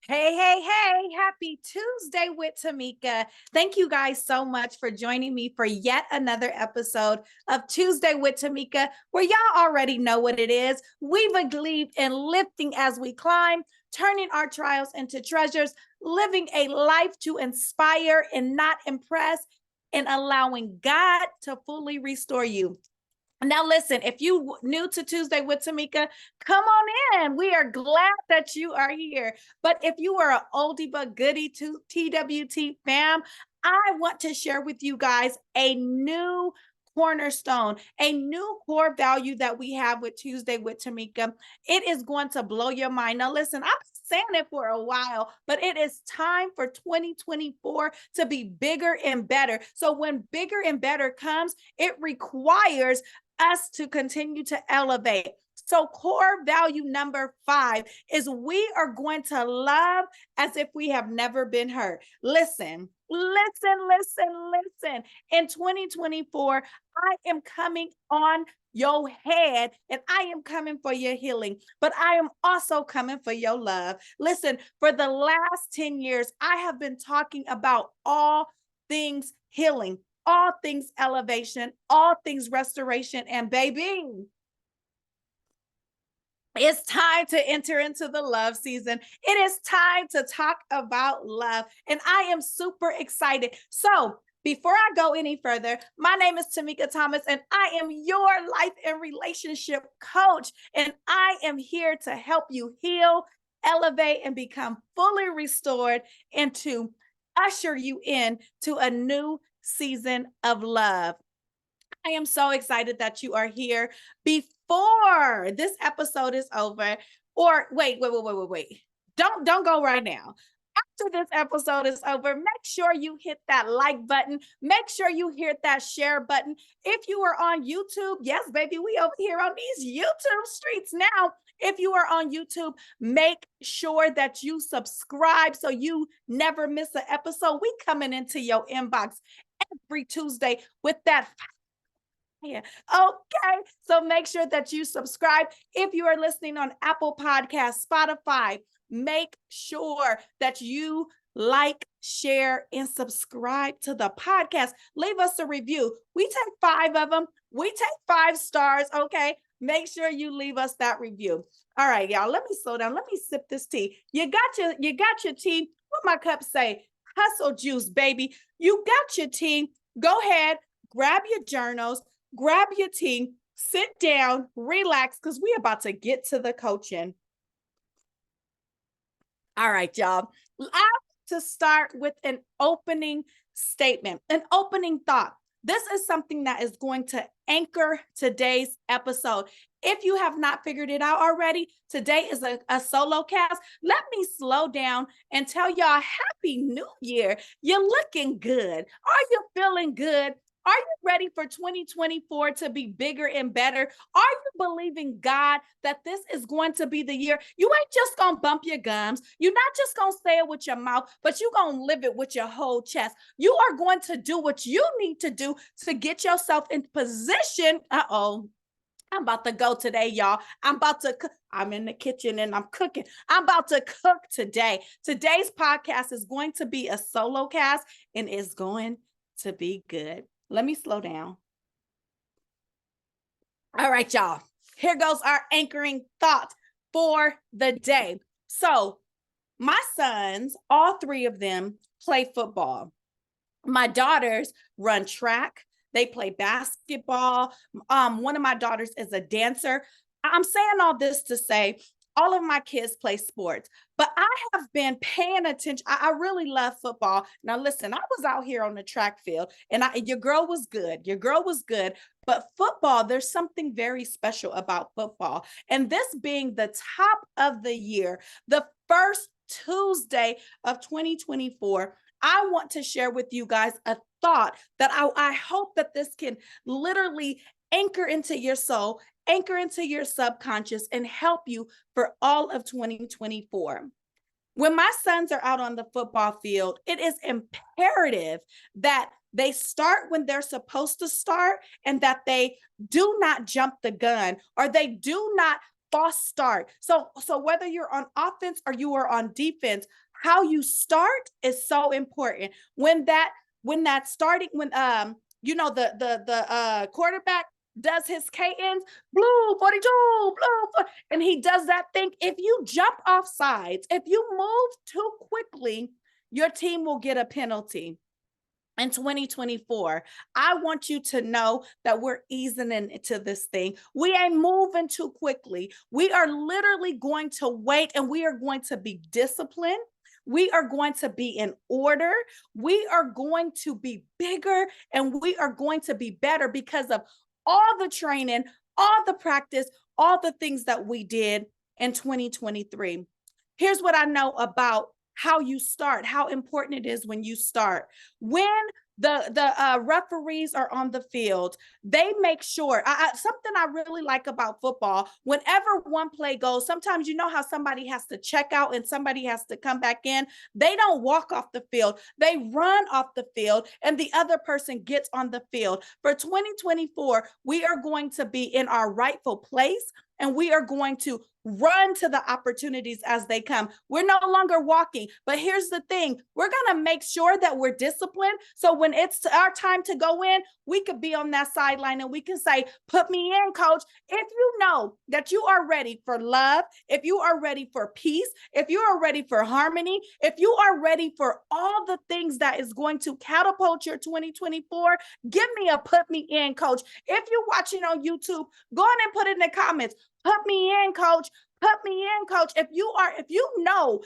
Hey, hey, hey, happy Tuesday with Tamika. Thank you guys so much for joining me for yet another episode of Tuesday with Tamika, where y'all already know what it is. We believe in lifting as we climb, turning our trials into treasures, living a life to inspire and not impress, and allowing God to fully restore you. Now, listen, if you new to Tuesday with Tamika, come on in. We are glad that you are here. But if you are an oldie but goodie to TWT fam, I want to share with you guys a new cornerstone, a new core value that we have with Tuesday with Tamika. It is going to blow your mind. Now, listen, I've been saying it for a while, but it is time for 2024 to be bigger and better. So when bigger and better comes, it requires us to continue to elevate. So, core value number 5 is we are going to love as if we have never been hurt. Listen, listen. In 2024, I am coming on your head and I am coming for your healing, but I am also coming for your love. Listen, for the last 10 years, I have been talking about all things healing, all things elevation, all things restoration. And baby, it's time to enter into the love season. It is time to talk about love. And I am super excited. So, before I go any further, my name is Tamika Thomas, and I am your life and relationship coach. And I am here to help you heal, elevate, and become fully restored and to usher you in to a new season of love. I am so excited that you are here. Before this episode is over, or wait. Don't go right now. After this episode is over, make sure you hit that like button. Make sure you hit that share button. If you are on YouTube, yes, baby, we over here on these YouTube streets now. If you are on YouTube, make sure that you subscribe so you never miss an episode. We coming into your inbox every Tuesday with that. Yeah. Okay. So make sure that you subscribe. If you are listening on Apple Podcasts, Spotify, make sure that you like, share, and subscribe to the podcast. Leave us a review. We take 5 of them. We take 5 stars. Okay. Make sure you leave us that review. All right, y'all. Let me slow down. Let me sip this tea. You got your tea. What my cup say? Hustle juice, baby. You got your tea. Go ahead, grab your journals, grab your tea, sit down, relax, because we're about to get to the coaching. All right, y'all. I want to start with an opening statement, an opening thought. This is something that is going to anchor today's episode. If you have not figured it out already, today is a solo cast. Let me slow down and tell y'all Happy New Year. You're looking good. Are you feeling good? Are you ready for 2024 to be bigger and better? Are you believing God that this is going to be the year? You ain't just going to bump your gums. You're not just going to say it with your mouth, but you're going to live it with your whole chest. You are going to do what you need to do to get yourself in position. Uh-oh. I'm about to go today, y'all. I'm in the kitchen and I'm cooking. I'm about to cook today. Today's podcast is going to be a solo cast and it's going to be good. Let me slow down. All right, y'all. Here goes our anchoring thought for the day. So, my sons, all 3 of them, play football. My daughters run track. They play basketball. One of my daughters is a dancer. I'm saying all this to say all of my kids play sports, but I have been paying attention. I really love football. Now, listen, I was out here on the track field and your girl was good. Your girl was good. But football, there's something very special about football. And this being the top of the year, the first Tuesday of 2024, I want to share with you guys a thought that I hope that this can literally anchor into your soul, anchor into your subconscious, and help you for all of 2024. When my sons are out on the football field, it is imperative that they start when they're supposed to start and that they do not jump the gun or they do not false start. So whether you're on offense or you are on defense, how you start is so important. When that starting, when the quarterback does his K-ins, blue 42, blue, and he does that thing. If you jump off sides, if you move too quickly, your team will get a penalty. In 2024, I want you to know that we're easing into this thing. We ain't moving too quickly. We are literally going to wait, and we are going to be disciplined. We are going to be in order. We are going to be bigger, and we are going to be better because of all the training, all the practice, all the things that we did in 2023. Here's what I know about how you start, how important it is when you start. When the referees are on the field, they make sure, something I really like about football, whenever one play goes, sometimes you know how somebody has to check out and somebody has to come back in. They don't walk off the field. They run off the field and the other person gets on the field. For 2024, we are going to be in our rightful place, and we are going to run to the opportunities as they come. We're no longer walking. But here's the thing. We're going to make sure that we're disciplined. So when it's our time to go in, we could be on that sideline and we can say, put me in, coach. If you know that you are ready for love, if you are ready for peace, if you are ready for harmony, if you are ready for all the things that is going to catapult your 2024, give me a put me in, coach. If you're watching on YouTube, go on and put it in the comments. Put me in, coach. Put me in, coach. If you know,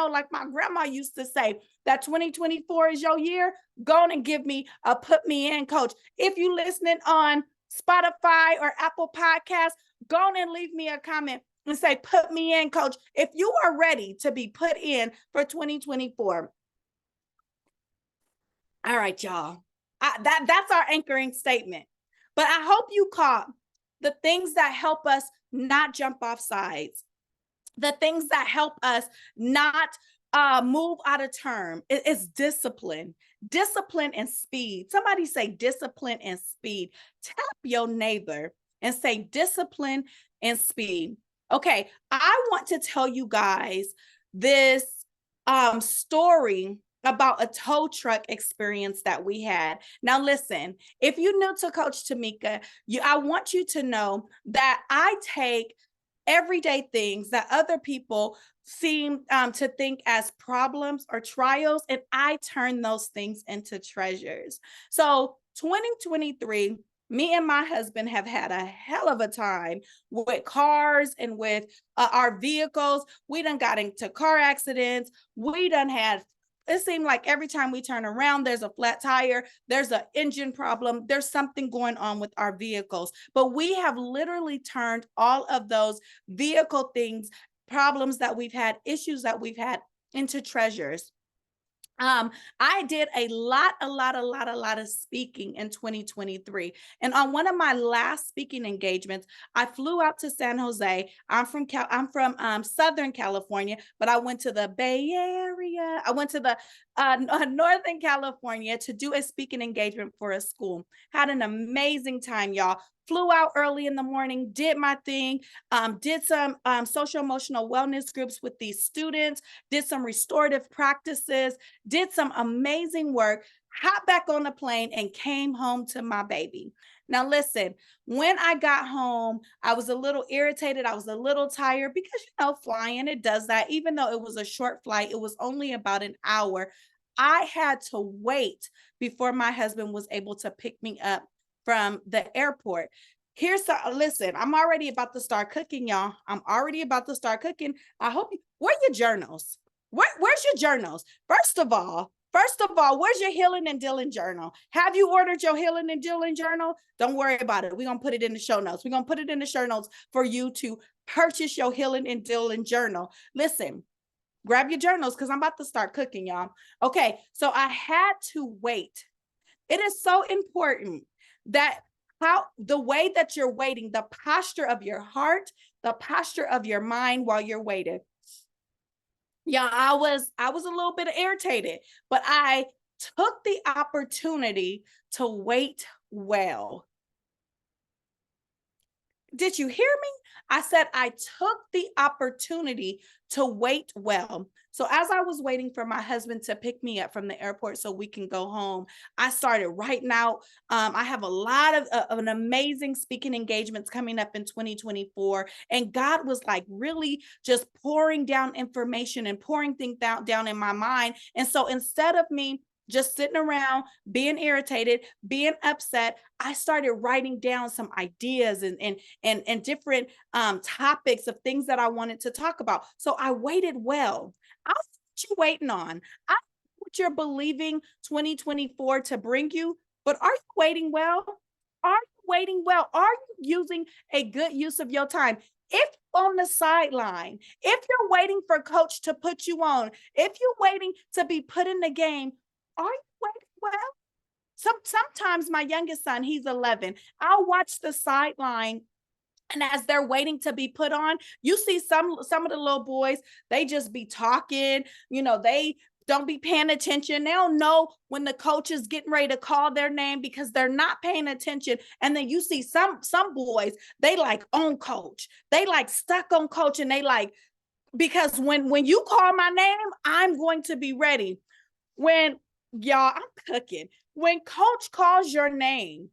like my grandma used to say, that 2024 is your year, go on and give me a put me in, coach. If you listening on Spotify or Apple Podcasts, go on and leave me a comment and say, put me in, coach. If you are ready to be put in for 2024. All right, y'all. That's our anchoring statement. But I hope you caught the things that help us not jump off sides, the things that help us not move out of term. It's discipline and speed. Somebody say discipline and speed. Tap your neighbor and say discipline and speed. Okay, I want to tell you guys this story about a tow truck experience that we had. Now, listen, if you're new to Coach Tamika, I want you to know that I take everyday things that other people seem to think as problems or trials, and I turn those things into treasures. So 2023, me and my husband have had a hell of a time with cars and with our vehicles. We done got into car accidents. We done had, it seemed like every time we turn around, there's a flat tire, there's an engine problem, there's something going on with our vehicles. But we have literally turned all of those vehicle things, problems that we've had, issues that we've had, into treasures. I did a lot of speaking in 2023. And on one of my last speaking engagements, I flew out to San Jose. I'm from Southern California, but I went to the Bay Area. I went to the Northern California to do a speaking engagement for a school. Had an amazing time, y'all. Flew out early in the morning, did my thing, did some social emotional wellness groups with these students, did some restorative practices, did some amazing work, hopped back on the plane and came home to my baby. Now, listen, when I got home, I was a little irritated. I was a little tired because, flying, it does that. Even though it was a short flight, it was only about an hour. I had to wait before my husband was able to pick me up from the airport. Listen, I'm already about to start cooking, y'all. I'm already about to start cooking. I hope where your journals? Where's your journals? First of all, where's your Healing and Dealing journal? Have you ordered your Healing and Dealing journal? Don't worry about it. We're going to put it in the show notes. We're going to put it in the show notes for you to purchase your Healing and Dealing journal. Listen, grab your journals because I'm about to start cooking, y'all. Okay, so I had to wait. It is so important that the way that you're waiting, the posture of your heart, the posture of your mind while you're waiting. Yeah, I was a little bit irritated, but I took the opportunity to wait well. Did you hear me? I said I took the opportunity to wait well. So as I was waiting for my husband to pick me up from the airport so we can go home, I started writing out. I have a lot of an amazing speaking engagements coming up in 2024. And God was like really just pouring down information and pouring things down in my mind. And so instead of me just sitting around being irritated, being upset, I started writing down some ideas and different topics of things that I wanted to talk about. So I waited well. I don't know what you're waiting on. I don't know what you're believing 2024 to bring you, but are you waiting well? Are you waiting well? Are you using a good use of your time? If on the sideline, if you're waiting for coach to put you on, if you're waiting to be put in the game, are you waiting well? Sometimes my youngest son, he's 11. I'll watch the sideline, and as they're waiting to be put on, you see some of the little boys, they just be talking, they don't be paying attention. They don't know when the coach is getting ready to call their name because they're not paying attention. And then you see some boys, they like on coach. They like stuck on coach, and they like, because when you call my name, I'm going to be ready. When y'all, I'm cooking. When coach calls your name,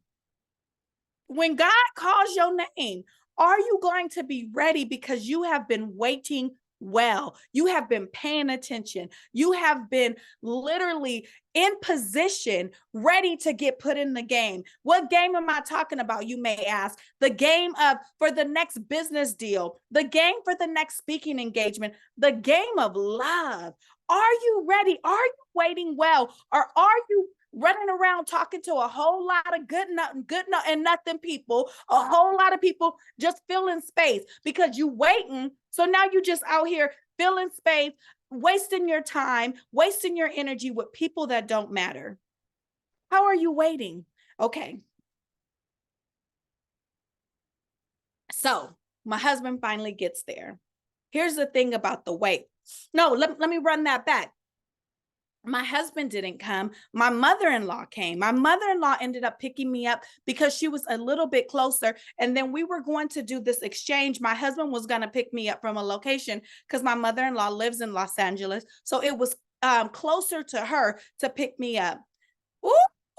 when God calls your name, are you going to be ready because you have been waiting well? You have been paying attention. You have been literally in position, ready to get put in the game. What game am I talking about, you may ask? The game of for the next business deal, the game for the next speaking engagement, the game of love. Are you ready? Are you waiting well? Or are you running around talking to a whole lot of good and nothing people, a whole lot of people just filling space because you waiting. So now you just out here filling space, wasting your time, wasting your energy with people that don't matter. How are you waiting? Okay. So my husband finally gets there. Here's the thing about the wait. No, let me run that back. My husband didn't come. My mother-in-law came. My mother-in-law ended up picking me up because she was a little bit closer. And then we were going to do this exchange. My husband was going to pick me up from a location because my mother-in-law lives in Los Angeles. So it was closer to her to pick me up. Ooh,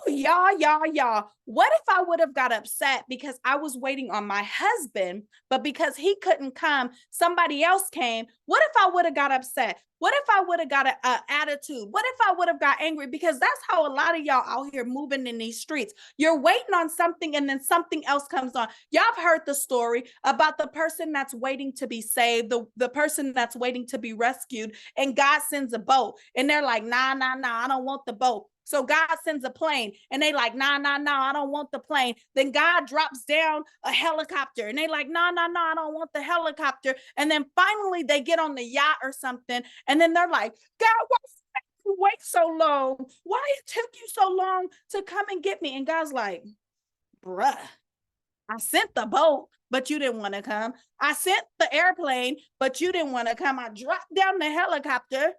y'all. What if I would have got upset because I was waiting on my husband, but because he couldn't come, somebody else came? What if I would have got upset? What if I would have got an attitude? What if I would have got angry? Because that's how a lot of y'all out here moving in these streets. You're waiting on something and then something else comes on. Y'all have heard the story about the person that's waiting to be saved, the person that's waiting to be rescued, and God sends a boat. And they're like, nah, I don't want the boat. So God sends a plane, and they like, nah, I don't want the plane. Then God drops down a helicopter, and they like, nah, I don't want the helicopter. And then finally they get on the yacht or something, and then they're like, God, why did you wait so long? Why it took you so long to come and get me? And God's like, bruh, I sent the boat, but you didn't want to come. I sent the airplane, but you didn't want to come. I dropped down the helicopter.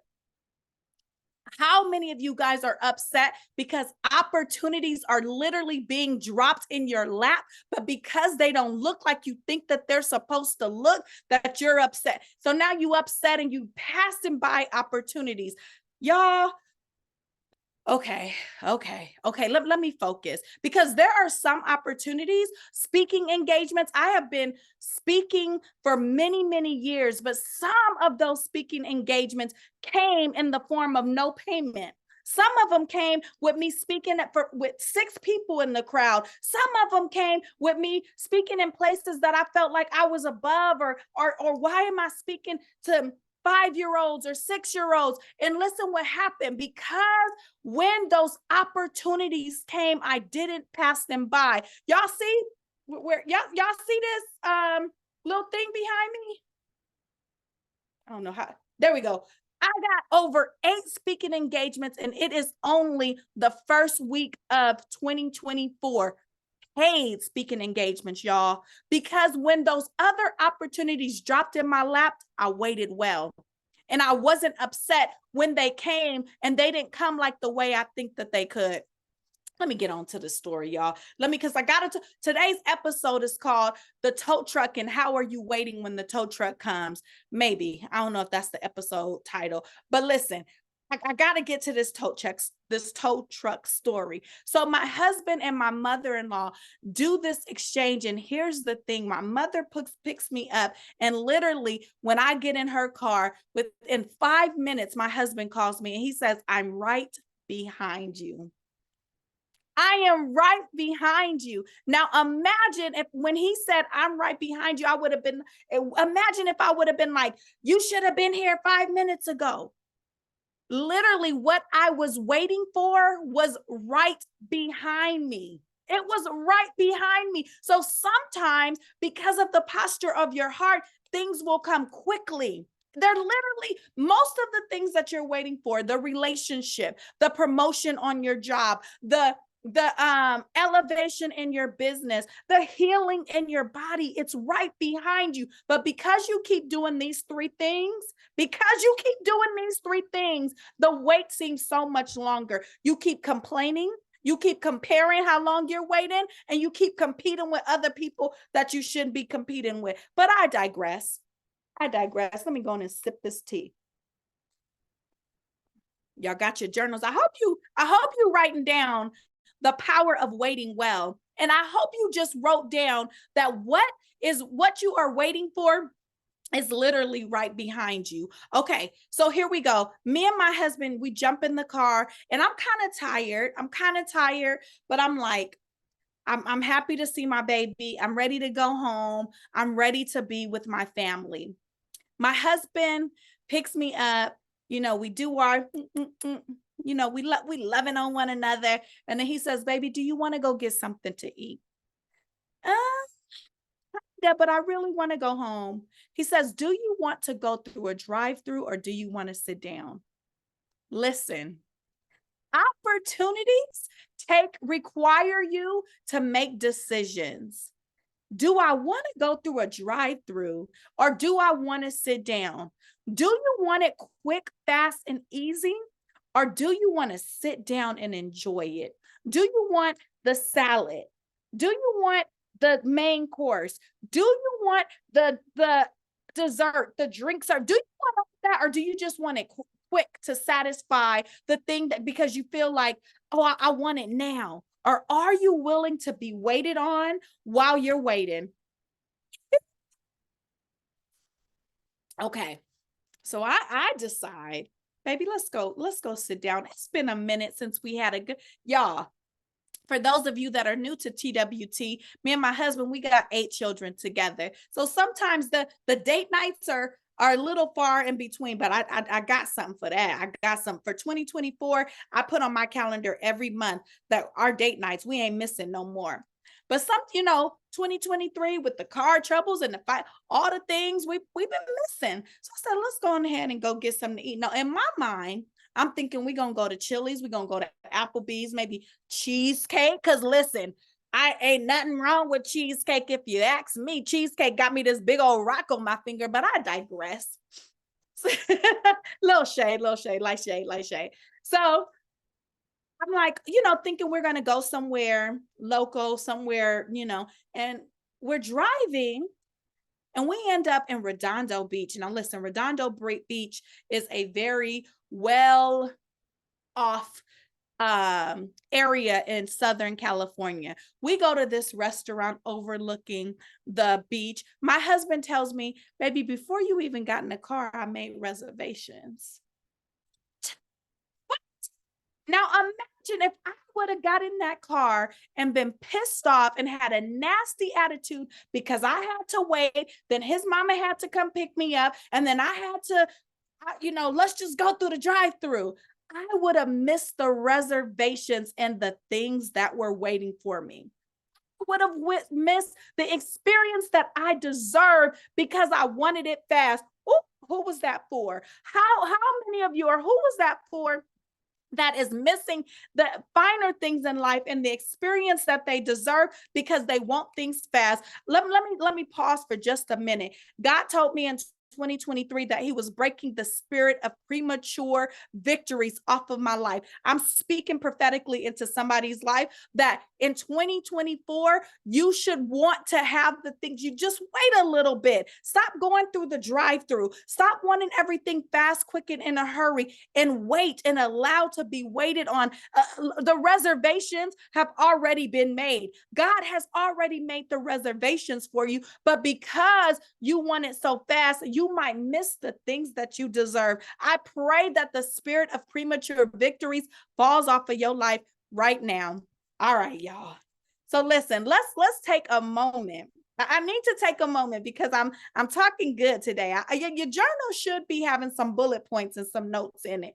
How many of you guys are upset because opportunities are literally being dropped in your lap, but because they don't look like you think that they're supposed to look, that you're upset? So now you upset and you passing by opportunities. Y'all, okay. Let me focus, because there are some opportunities, speaking engagements. I have been speaking for many years, but some of those speaking engagements came in the form of no payment. Some of them came with me speaking with 6 people in the crowd. Some of them came with me speaking in places that I felt like I was above, or why am I speaking to 5-year-olds or 6-year-olds? And listen what happened, because when those opportunities came, I didn't pass them by. Y'all see where y'all see this little thing behind me? I don't know how. There we go. I got over 8 speaking engagements, and it is only the first week of 2024. Paid speaking engagements, y'all, because when those other opportunities dropped in my lap, I waited well. And I wasn't upset when they came, and they didn't come like the way I think that they could. Let me get on to the story, y'all. Because I got to, today's episode is called The Tow Truck and How Are You Waiting When the Tow Truck Comes? Maybe. I don't know if that's the episode title, but listen, I got to get to this tow truck story. So my husband and my mother-in-law do this exchange. And here's the thing. My mother picks me up, and literally when I get in her car, within 5 minutes, my husband calls me and he says, I'm right behind you. I am right behind you. Now, imagine if when he said, I'm right behind you, imagine if I would have been like, you should have been here 5 minutes ago. Literally, what I was waiting for was right behind me. It was right behind me. So sometimes, because of the posture of your heart, things will come quickly. They're literally most of the things that you're waiting for, the relationship, the promotion on your job, the elevation in your business, the healing in your body, it's right behind you. But because you keep doing these three things, the wait seems so much longer. You keep complaining, you keep comparing how long you're waiting, and you keep competing with other people that you shouldn't be competing with. But I digress. Let me go in and sip this tea. Y'all got your journals. I hope you writing down the power of waiting well. And I hope you just wrote down that what you are waiting for is literally right behind you. Okay, so here we go. Me and my husband, we jump in the car, and I'm kind of tired, but I'm like, I'm happy to see my baby. I'm ready to go home. I'm ready to be with my family. My husband picks me up. We do our we loving on one another. And then he says, baby, do you want to go get something to eat? Yeah, but I really want to go home. He says, do you want to go through a drive-through or do you want to sit down? Listen, opportunities require you to make decisions. Do I want to go through a drive-through or do I want to sit down? Do you want it quick, fast, and easy? Or do you want to sit down and enjoy it? Do you want the salad? Do you want the main course? Do you want the dessert, the drinks? Or do you want all that? Or do you just want it quick to satisfy the thing that because you feel like, oh, I want it now? Or are you willing to be waited on while you're waiting? Okay. So I decide, baby, let's go sit down. It's been a minute since we had a good, y'all. For those of you that are new to TWT, me and my husband, we got 8 children together. So sometimes the date nights are a little far in between, but I got something for that. I got something for 2024. I put on my calendar every month that our date nights, we ain't missing no more. But 2023 with the car troubles and the fight, all the things we've been missing. So I said, let's go ahead and go get something to eat. Now, in my mind, I'm thinking we're going to go to Chili's. We're going to go to Applebee's, maybe cheesecake. Because listen, I ain't nothing wrong with cheesecake. If you ask me, cheesecake got me this big old rock on my finger, but I digress. Little shade, light shade. So I'm like, thinking we're going to go somewhere local, somewhere, and we're driving and we end up in Redondo Beach. Now, listen, Redondo Beach is a very well off area in Southern California. We go to this restaurant overlooking the beach. My husband tells me, baby, before you even got in the car, I made reservations. What? Now, imagine if I would have got in that car and been pissed off and had a nasty attitude because I had to wait, then his mama had to come pick me up, and then I had to, let's just go through the drive-through. I would have missed the reservations and the things that were waiting for me. I would have missed the experience that I deserved because I wanted it fast. Ooh, who was that for? How many of you, or who was that for, that is missing the finer things in life and the experience that they deserve because they want things fast? Let me pause for just a minute. God told me in 2023 that he was breaking the spirit of premature victories off of my life. I'm speaking prophetically into somebody's life that in 2024, you should want to have the things. You just wait a little bit. Stop going through the drive-through. Stop wanting everything fast, quick, and in a hurry, and wait and allow to be waited on. The reservations have already been made. God has already made the reservations for you, but because you want it so fast, you might miss the things that you deserve. I pray that the spirit of premature victories falls off of your life right now. All right, y'all. So listen, let's take a moment. I need to take a moment because I'm talking good today. Your journal should be having some bullet points and some notes in it.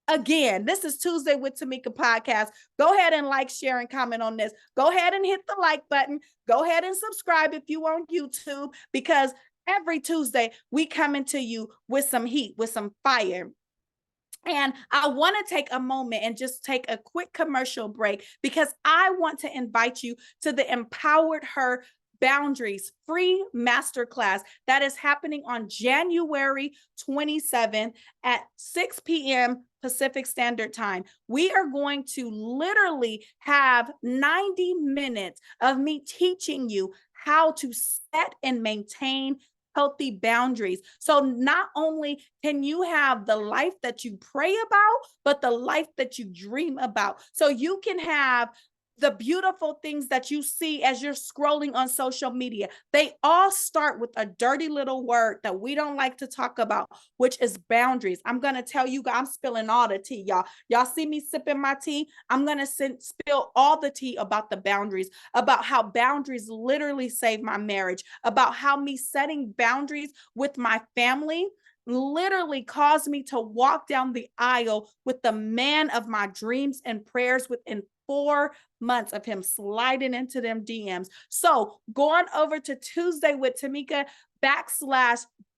Again, this is Tuesday with Tamika podcast. Go ahead and like, share, and comment on this. Go ahead and hit the like button. Go ahead and subscribe if you on YouTube, because every Tuesday we coming to you with some heat, with some fire. And I want to take a moment and just take a quick commercial break because I want to invite you to the Empowered Her Boundaries free masterclass that is happening on January 27th at 6 p.m. Pacific Standard Time. We are going to literally have 90 minutes of me teaching you how to set and maintain healthy boundaries. So not only can you have the life that you pray about, but the life that you dream about. So you can have the beautiful things that you see as you're scrolling on social media. They all start with a dirty little word that we don't like to talk about, which is boundaries. I'm going to tell you, I'm spilling all the tea, y'all. Y'all see me sipping my tea? I'm going to spill all the tea about the boundaries, about how boundaries literally saved my marriage, about how me setting boundaries with my family literally caused me to walk down the aisle with the man of my dreams and prayers within 4 months of him sliding into them DMs. So going over to Tuesday with Tamika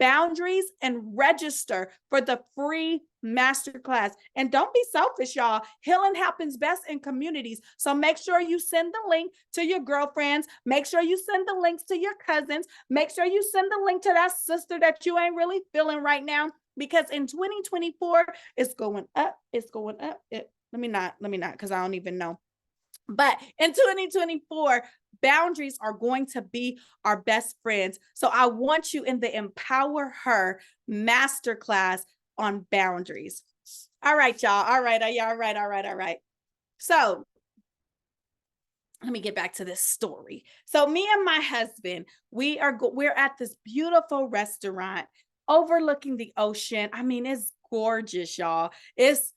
/boundaries and register for the free masterclass. And don't be selfish, y'all. Healing happens best in communities. So make sure you send the link to your girlfriends. Make sure you send the links to your cousins. Make sure you send the link to that sister that you ain't really feeling right now, because in 2024, it's going up. It's going up. Let me not, because I don't even know. But in 2024, boundaries are going to be our best friends. So I want you in the Empower Her masterclass on boundaries. All right, y'all. All right. All right. So let me get back to this story. So me and my husband, we're at this beautiful restaurant overlooking the ocean. I mean, it's gorgeous, y'all. It's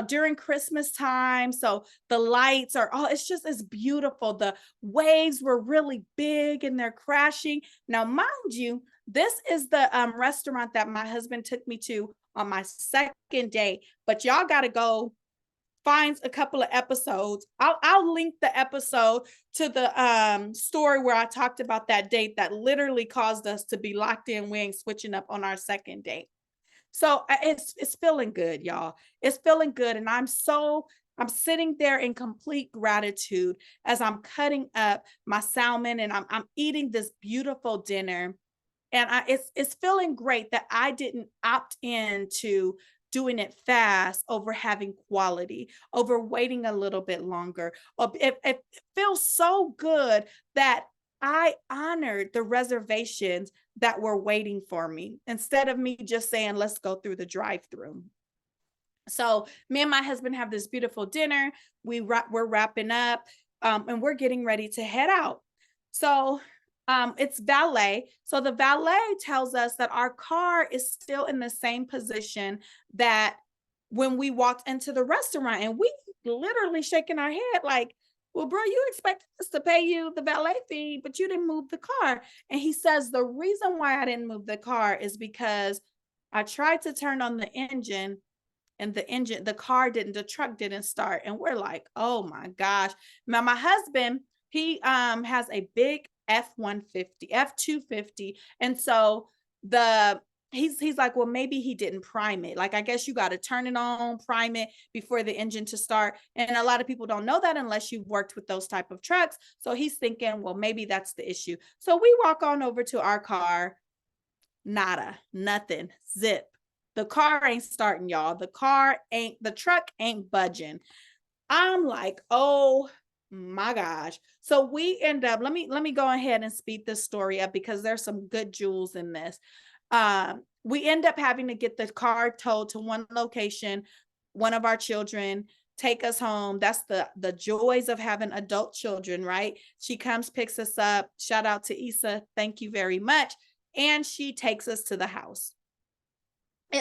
during Christmas time, so the lights are it's beautiful. The waves were really big and they're crashing. Now, mind you, this is the restaurant that my husband took me to on my second date, but y'all got to go find a couple of episodes. I'll link the episode to the story where I talked about that date that literally caused us to be locked in. We ain't switching up on our second date. So it's feeling good, y'all. It's feeling good. And I'm sitting there in complete gratitude as I'm cutting up my salmon and I'm eating this beautiful dinner. And it's feeling great that I didn't opt into doing it fast over having quality, over waiting a little bit longer. It feels so good that I honored the reservations that were waiting for me instead of me just saying, let's go through the drive-through. So me and my husband have this beautiful dinner. We're wrapping up and we're getting ready to head out. So it's valet. So the valet tells us that our car is still in the same position that when we walked into the restaurant, and we literally shaking our head like, well, bro, you expected us to pay you the valet fee, but you didn't move the car. And he says, the reason why I didn't move the car is because I tried to turn on the engine and the truck didn't start. And we're like, oh my gosh. Now my husband, he has a big F-250. And so he's like, well, maybe he didn't prime it. Like, I guess you got to turn it on, prime it before the engine to start. And a lot of people don't know that unless you've worked with those type of trucks. So he's thinking, well, maybe that's the issue. So we walk on over to our car. Nada, nothing, zip. The car ain't starting, y'all. The truck ain't budging. I'm like, oh my gosh. So we end up, let me go ahead and speed this story up because there's some good jewels in this. We end up having to get the car towed to one location, one of our children take us home. That's the joys of having adult children, right? She comes, picks us up. Shout out to Issa. Thank you very much. And she takes us to the house.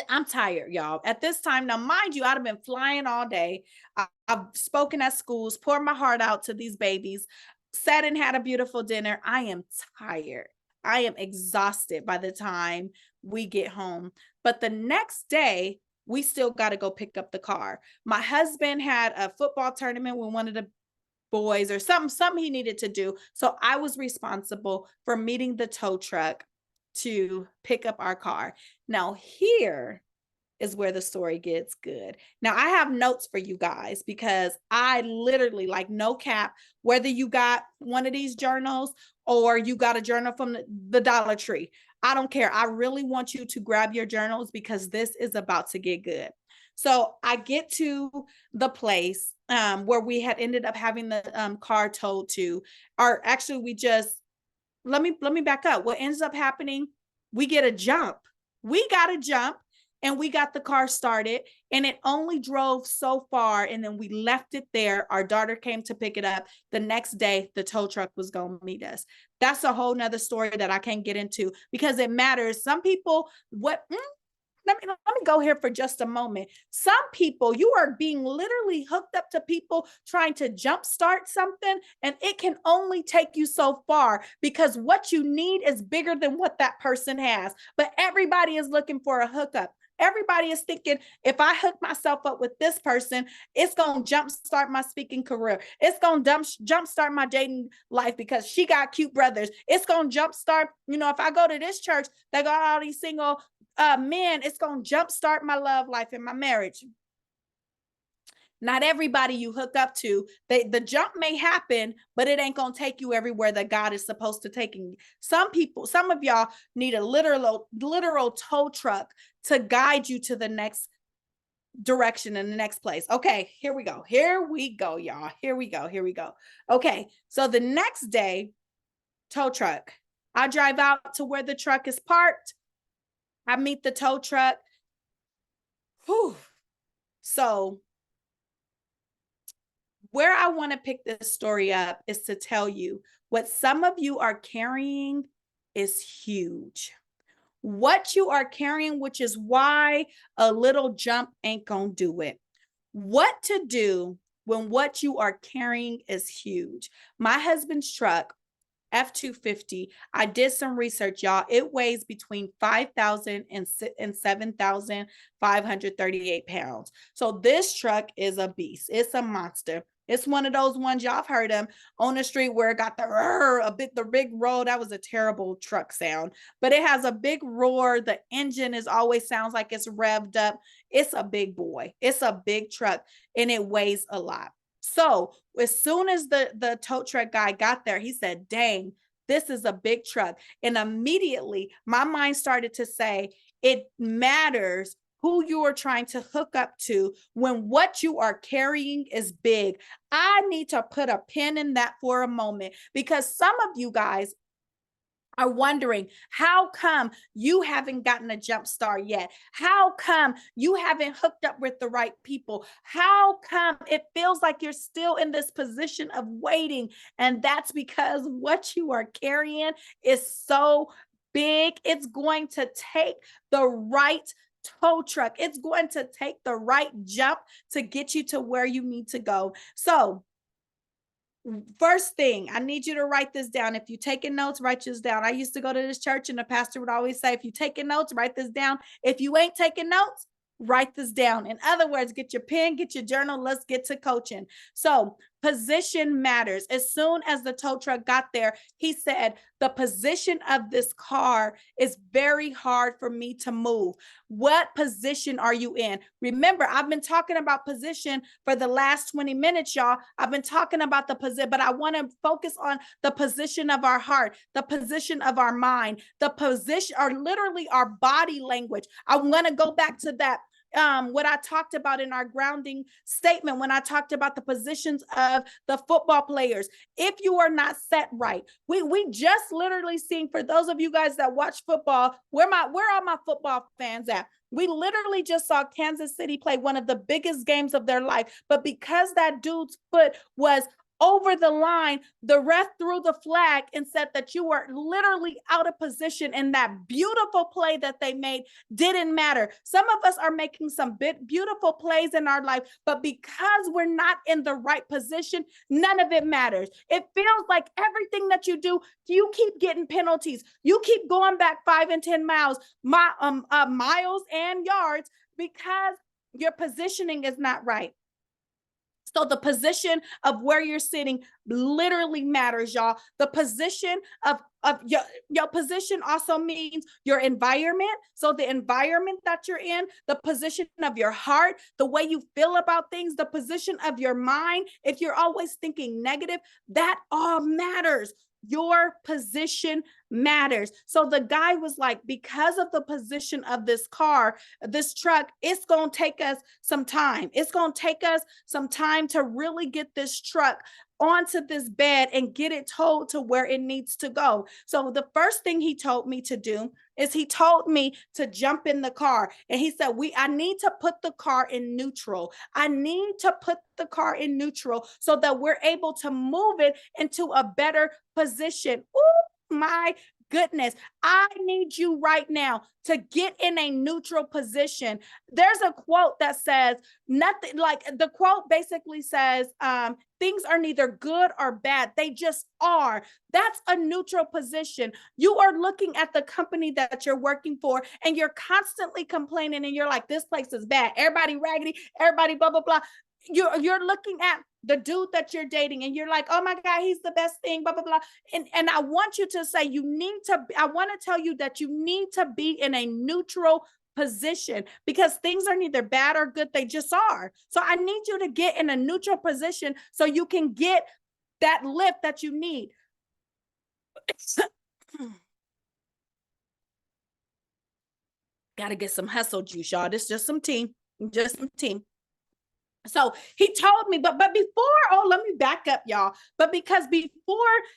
I'm tired, y'all. At this time, now, mind you, I'd have been flying all day. I've spoken at schools, poured my heart out to these babies, sat and had a beautiful dinner. I am tired. I am exhausted by the time we get home. But the next day, we still got to go pick up the car. My husband had a football tournament with one of the boys or something he needed to do. So I was responsible for meeting the tow truck to pick up our car. Now, here is where the story gets good. Now, I have notes for you guys because I literally, like, no cap, whether you got one of these journals or you got a journal from the Dollar Tree, I don't care. I really want you to grab your journals because this is about to get good. So I get to the place where we had ended up having the car towed to, or actually we just, let me back up. What ends up happening, we get a jump. We got a jump and we got the car started and it only drove so far and then we left it there. Our daughter came to pick it up. The next day, the tow truck was going to meet us. That's a whole nother story that I can't get into because it matters. Some people, let me go here for just a moment. Some people, you are being literally hooked up to people trying to jumpstart something, and it can only take you so far because what you need is bigger than what that person has. But everybody is looking for a hookup. Everybody is thinking, if I hook myself up with this person, it's going to jumpstart my speaking career. It's going to jumpstart my dating life because she got cute brothers. It's going to jumpstart, if I go to this church, they got all these single men, it's going to jumpstart my love life and my marriage. Not everybody you hook up to, the jump may happen, but it ain't going to take you everywhere that God is supposed to take you. Some of y'all need a literal tow truck to guide you to the next direction in the next place. Okay, here we go, y'all. Here we go. Okay, so the next day, tow truck. I drive out to where the truck is parked. I meet the tow truck. Whew. So where I want to pick this story up is to tell you what some of you are carrying is huge. What you are carrying, which is why a little jump ain't gonna do it. What to do when what you are carrying is huge. My husband's truck, F-250, I did some research, y'all. It weighs between 5,000 and 7,538 pounds. So this truck is a beast. It's a monster. It's one of those ones y'all have heard them on the street where it got the big roar. That was a terrible truck sound, but it has a big roar. The engine always sounds like it's revved up. It's a big boy. It's a big truck and it weighs a lot. So as soon as the tow truck guy got there, he said, dang, this is a big truck. And immediately my mind started to say, it matters who you are trying to hook up to when what you are carrying is big. I need to put a pin in that for a moment because some of you guys are wondering, how come you haven't gotten a jump start yet? How come you haven't hooked up with the right people? How come it feels like you're still in this position of waiting? And that's because what you are carrying is so big. It's going to take the right tow truck. It's going to take the right jump to get you to where you need to go. So first thing, I need you to write this down. If you're taking notes, write this down. I used to go to this church and the pastor would always say, if you're taking notes, write this down. If you ain't taking notes, write this down. In other words, get your pen, get your journal. Let's get to coaching. So Position matters. As soon as the tow truck got there, he said, the position of this car is very hard for me to move. What position are you in? Remember, I've been talking about position for the last 20 minutes, y'all. I've been talking about the position, but I want to focus on the position of our heart, the position of our mind, the position, or literally our body language. I want to go back to that what I talked about in our grounding statement when I talked about the positions of the football players. If you are not set right, we just literally seen, for those of you guys that watch football, where are my football fans at? We literally just saw Kansas City play one of the biggest games of their life, but because that dude's foot was over the line, the ref threw the flag and said that you were literally out of position, and that beautiful play that they made didn't matter. Some of us are making some beautiful plays in our life, but because we're not in the right position, none of it matters. It feels like everything that you do, you keep getting penalties. You keep going back 5 and 10 miles, miles and yards, because your positioning is not right. So the position of where you're sitting literally matters, y'all. The position of your position also means your environment. So the environment that you're in, the position of your heart, the way you feel about things, the position of your mind. If you're always thinking negative, that all matters. Your position matters. So the guy was like, because of the position of this car, this truck, it's going to take us some time. It's going to take us some time to really get this truck onto this bed and get it towed to where it needs to go. So the first thing he told me to do is he told me to jump in the car. And he said, I need to put the car in neutral. I need to put the car in neutral so that we're able to move it into a better position. Oh my goodness. I need you right now to get in a neutral position. There's a quote that says nothing, like the quote basically says, things are neither good or bad. They just are. That's a neutral position. You are looking at the company that you're working for and you're constantly complaining and you're like, this place is bad. Everybody raggedy, everybody blah, blah, blah. You're looking at the dude that you're dating and you're like, oh my God, he's the best thing, blah, blah, blah. And I want you to say, I want to tell you that you need to be in a neutral position, because things are neither bad or good. They just are. So I need you to get in a neutral position so you can get that lift that you need. Got to get some hustle juice, y'all. This is just some tea, just some tea. So he told me, but before, let me back up, y'all. But because before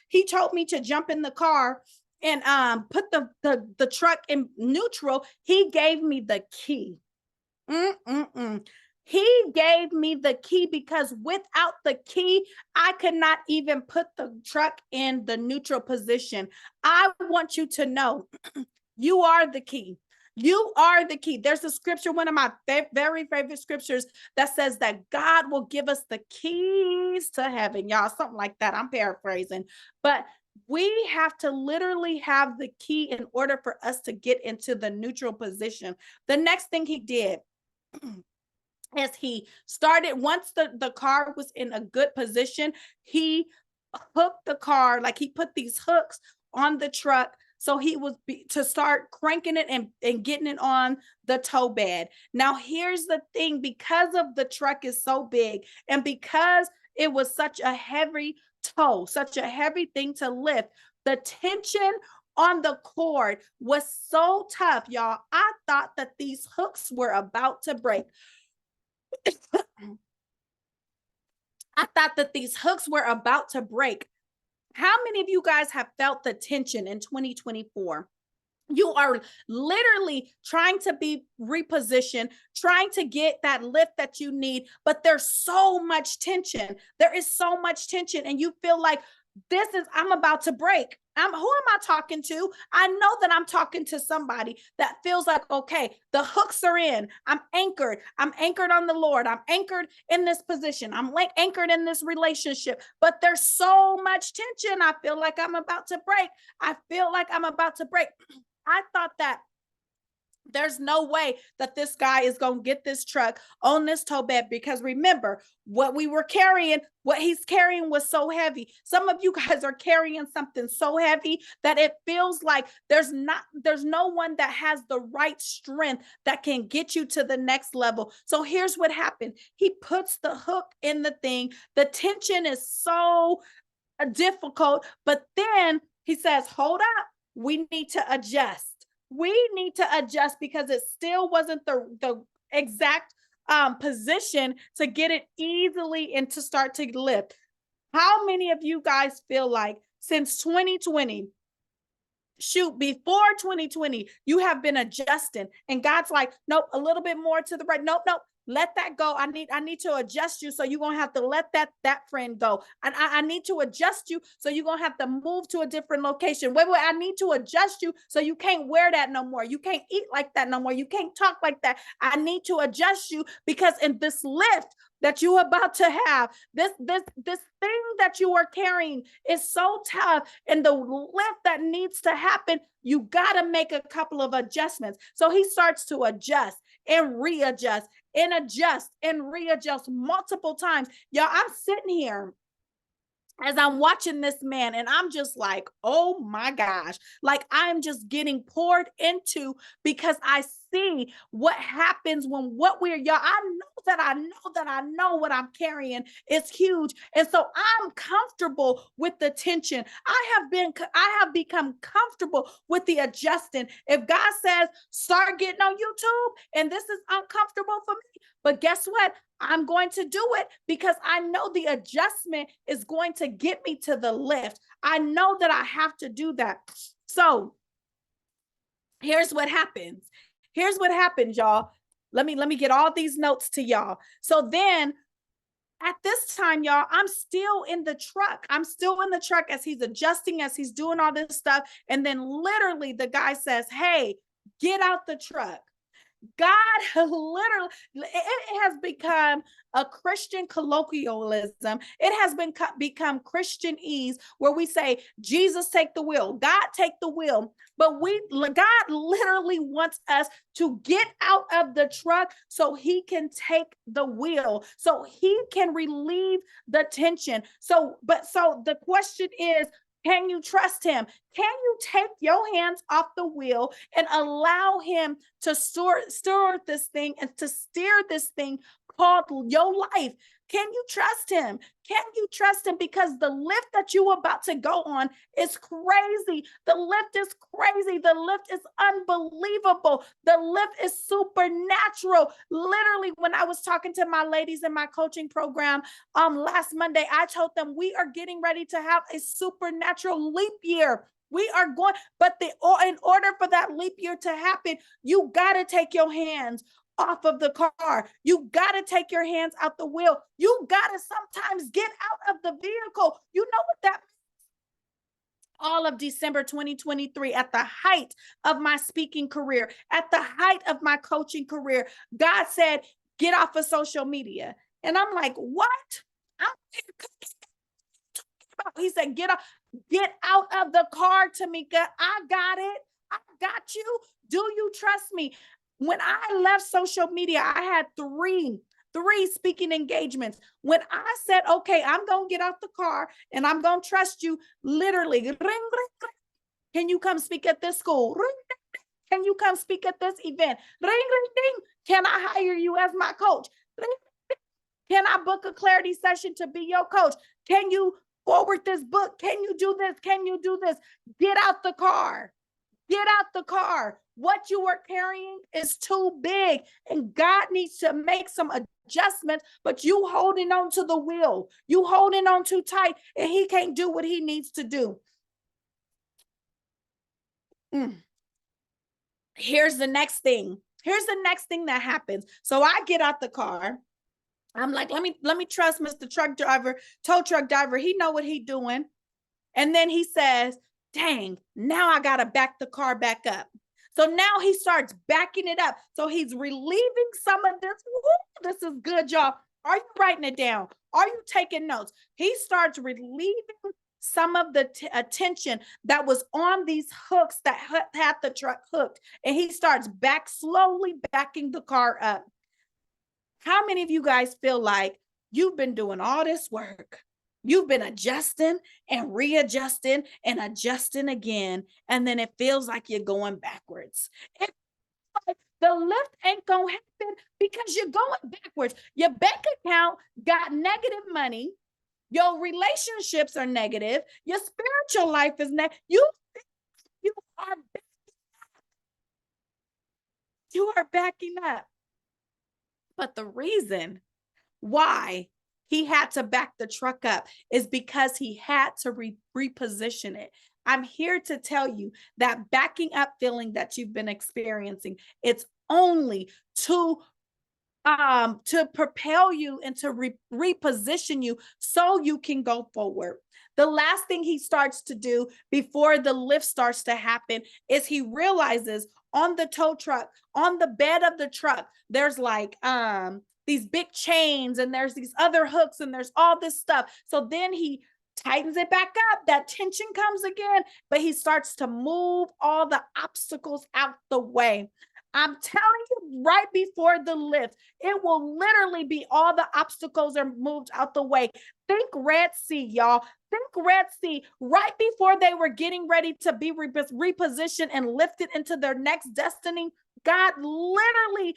he told me to jump in the car and put the truck in neutral, he gave me the key. He gave me the key, because without the key, I could not even put the truck in the neutral position. I want you to know, you are the key. You are the key. There's a scripture, one of my very favorite scriptures, that says that God will give us the keys to heaven, y'all, something like that. I'm paraphrasing, but we have to literally have the key in order for us to get into the neutral position. The next thing he did is he started, once the car was in a good position, he hooked the car, like he put these hooks on the truck. So he was to start cranking it and getting it on the tow bed. Now, here's the thing, because of the truck is so big and because it was such a heavy tow, such a heavy thing to lift, the tension on the cord was so tough, y'all. I thought that these hooks were about to break. I thought that these hooks were about to break. How many of you guys have felt the tension in 2024? You are literally trying to be repositioned, trying to get that lift that you need, but there's so much tension. There is so much tension, and you feel like I'm about to break. Who am I talking to? I know that I'm talking to somebody that feels like, okay, the hooks are in. I'm anchored. I'm anchored on the Lord. I'm anchored in this position. I'm anchored in this relationship, but there's so much tension. I feel like I'm about to break. I feel like I'm about to break. I thought that There's no way that this guy is going to get this truck on this tow bed, because remember, what he's carrying was so heavy. Some of you guys are carrying something so heavy that it feels like there's no one that has the right strength that can get you to the next level. So here's what happened. He puts the hook in the thing. The tension is so difficult, but then he says, hold up, we need to adjust. We need to adjust because it still wasn't the exact position to get it easily and to start to lift. How many of you guys feel like since 2020, shoot, before 2020, you have been adjusting and God's like, nope, a little bit more to the right. Nope, nope. Let that go. I need to adjust you. So you're going to have to let that friend go. And I need to adjust you. So you're going to have to move to a different location. Wait, I need to adjust you. So you can't wear that no more. You can't eat like that no more. You can't talk like that. I need to adjust you because in this lift that you're about to have, this thing that you are carrying is so tough, and the lift that needs to happen, you got to make a couple of adjustments. So he starts to adjust and readjust and adjust and readjust multiple times. Y'all, I'm sitting here as I'm watching this man, and I'm just like, oh my gosh, like I'm just getting poured into, because I see what happens when y'all, I know what I'm carrying is huge. And so I'm comfortable with the tension. I have become comfortable with the adjusting. If God says, start getting on YouTube, and this is uncomfortable for me, but guess what? I'm going to do it because I know the adjustment is going to get me to the lift. I know that I have to do that. So here's what happens. Here's what happens, y'all. Let me get all these notes to y'all. So then at this time, y'all, I'm still in the truck. I'm still in the truck as he's adjusting, as he's doing all this stuff. And then literally the guy says, hey, get out the truck. God literally, it has become a Christian colloquialism. It has become Christianese, where we say, Jesus, take the wheel, God, take the wheel. But God literally wants us to get out of the truck so he can take the wheel, so he can relieve the tension. So the question is, can you trust him? Can you take your hands off the wheel and allow him to stir this thing and to steer this thing called your life? Can you trust him? Can you trust him? Because the lift that you're about to go on is crazy. The lift is crazy. The lift is unbelievable. The lift is supernatural. Literally, when I was talking to my ladies in my coaching program last Monday, I told them we are getting ready to have a supernatural leap year. We are going, but in order for that leap year to happen, you got to take your hands off of the car. You got to take your hands out the wheel. You got to sometimes get out of the vehicle. You know what that means? All of December 2023, at the height of my speaking career, at the height of my coaching career, God said, get off of social media. And I'm like, what? He said, get out of the car, Tamika. I got it. I got you. Do you trust me? When I left social media, I had three speaking engagements. When I said, okay, I'm going to get out the car and I'm going to trust you, literally, ring, ring, ring. Can you come speak at this school? Ring, ring. Can you come speak at this event? Ring, ring, ring. Can I hire you as my coach? Ring, ring. Can I book a clarity session to be your coach? Can you forward this book? Can you do this? Can you do this? Get out the car. Get out the car. What you are carrying is too big, and God needs to make some adjustments, but you holding on to the wheel. You holding on too tight, and he can't do what he needs to do. Here's the next thing. Here's the next thing that happens. So I get out the car. I'm like, let me trust Mr. Truck Driver, tow truck driver. He know what he doing. And then he says, dang, now I got to back the car back up. So now he starts backing it up. So he's relieving some of this. Woo, this is good, y'all. Are you writing it down? Are you taking notes? He starts relieving some of the attention that was on these hooks that had the truck hooked, and he starts slowly backing the car up. How many of you guys feel like you've been doing all this work? You've been adjusting and readjusting and adjusting again, and then it feels like you're going backwards. It, like the lift ain't gonna happen because you're going backwards. Your bank account got negative money. Your relationships are negative. Your spiritual life is negative. You are backing up. But the reason why he had to back the truck up is because he had to reposition it. I'm here to tell you that backing up feeling that you've been experiencing, it's only to propel you and to reposition you so you can go forward. The last thing he starts to do before the lift starts to happen is he realizes on the tow truck, on the bed of the truck, there's like these big chains and there's these other hooks and there's all this stuff. So then he tightens it back up. That tension comes again, but he starts to move all the obstacles out the way. I'm telling you, right before the lift, it will literally be all the obstacles are moved out the way. Think Red Sea, y'all. Think Red Sea. Right before they were getting ready to be repositioned and lifted into their next destiny, God literally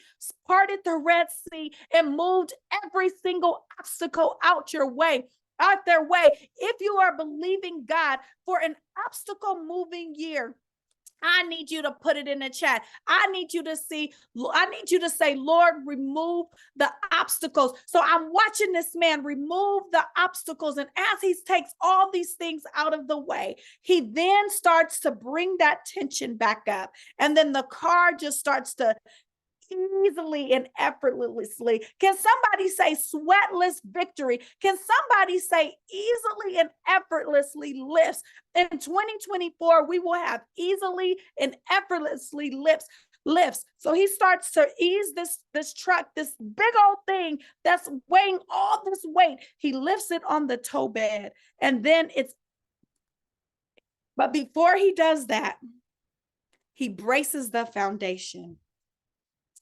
parted the Red Sea and moved every single obstacle out their way. If you are believing God for an obstacle moving year, I need you to put it in the chat. I need you to say, Lord, remove the obstacles. So I'm watching this man remove the obstacles. And as he takes all these things out of the way, he then starts to bring that tension back up. And then the car just starts to easily and effortlessly. Can somebody say sweatless victory? Can somebody say easily and effortlessly lifts? In 2024, we will have easily and effortlessly lifts. So he starts to ease this truck, this big old thing that's weighing all this weight. He lifts it on the tow bed, and then but before he does that, he braces the foundation.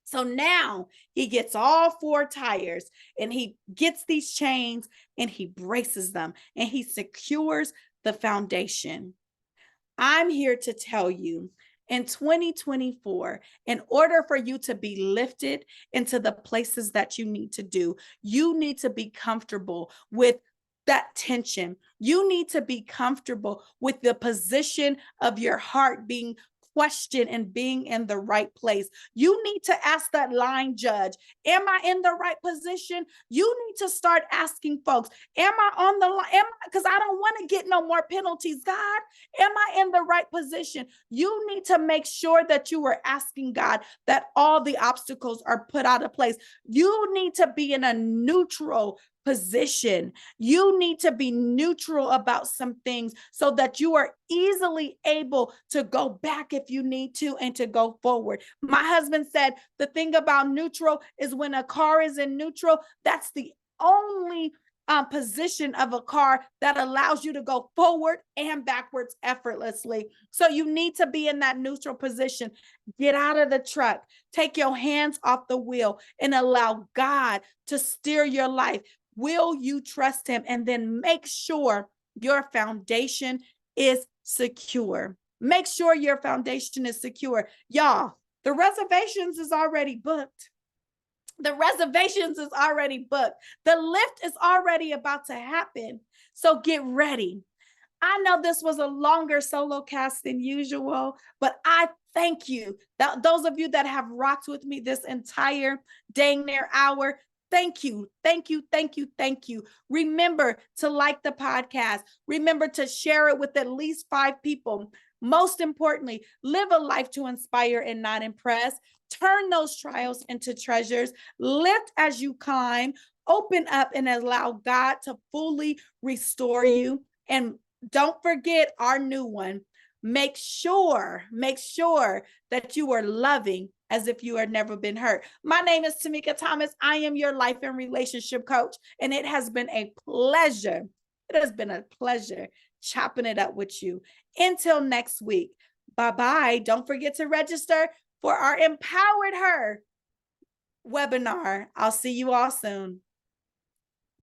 So now he gets all four tires and he gets these chains and he braces them and he secures the foundation. I'm here to tell you, in 2024, in order for you to be lifted into the places that you need to do, you need to be comfortable with that tension. You need to be comfortable with the position of your heart being questioned and being in the right place. You need to ask that line judge, am I in the right position? You need to start asking folks, am I on the line? Because I don't want to get no more penalties. God, am I in the right position? You need to make sure that you are asking God that all the obstacles are put out of place. You need to be in a neutral position. You need to be neutral about some things so that you are easily able to go back if you need to and to go forward. My husband said the thing about neutral is when a car is in neutral, that's the only position of a car that allows you to go forward and backwards effortlessly. So you need to be in that neutral position. Get out of the truck, take your hands off the wheel, and allow God to steer your life. Will you trust him? And then make sure your foundation is secure. Make sure your foundation is secure. Y'all, the reservations is already booked. The reservations is already booked. The lift is already about to happen. So get ready. I know this was a longer solo cast than usual, but I thank you. Those of you that have rocked with me this entire dang near hour, thank you, thank you, thank you, thank you. Remember to like the podcast. Remember to share it with at least 5 people. Most importantly, live a life to inspire and not impress. Turn those trials into treasures. Lift as you climb. Open up and allow God to fully restore you. And don't forget our new one. Make sure that you are loving as if you had never been hurt. My name is Tamika Thomas. I am your life and relationship coach, and it has been a pleasure It has been a pleasure chopping it up with you. Until next week. Bye-bye. Don't forget to register for our Empowered Her webinar. I'll see you all soon.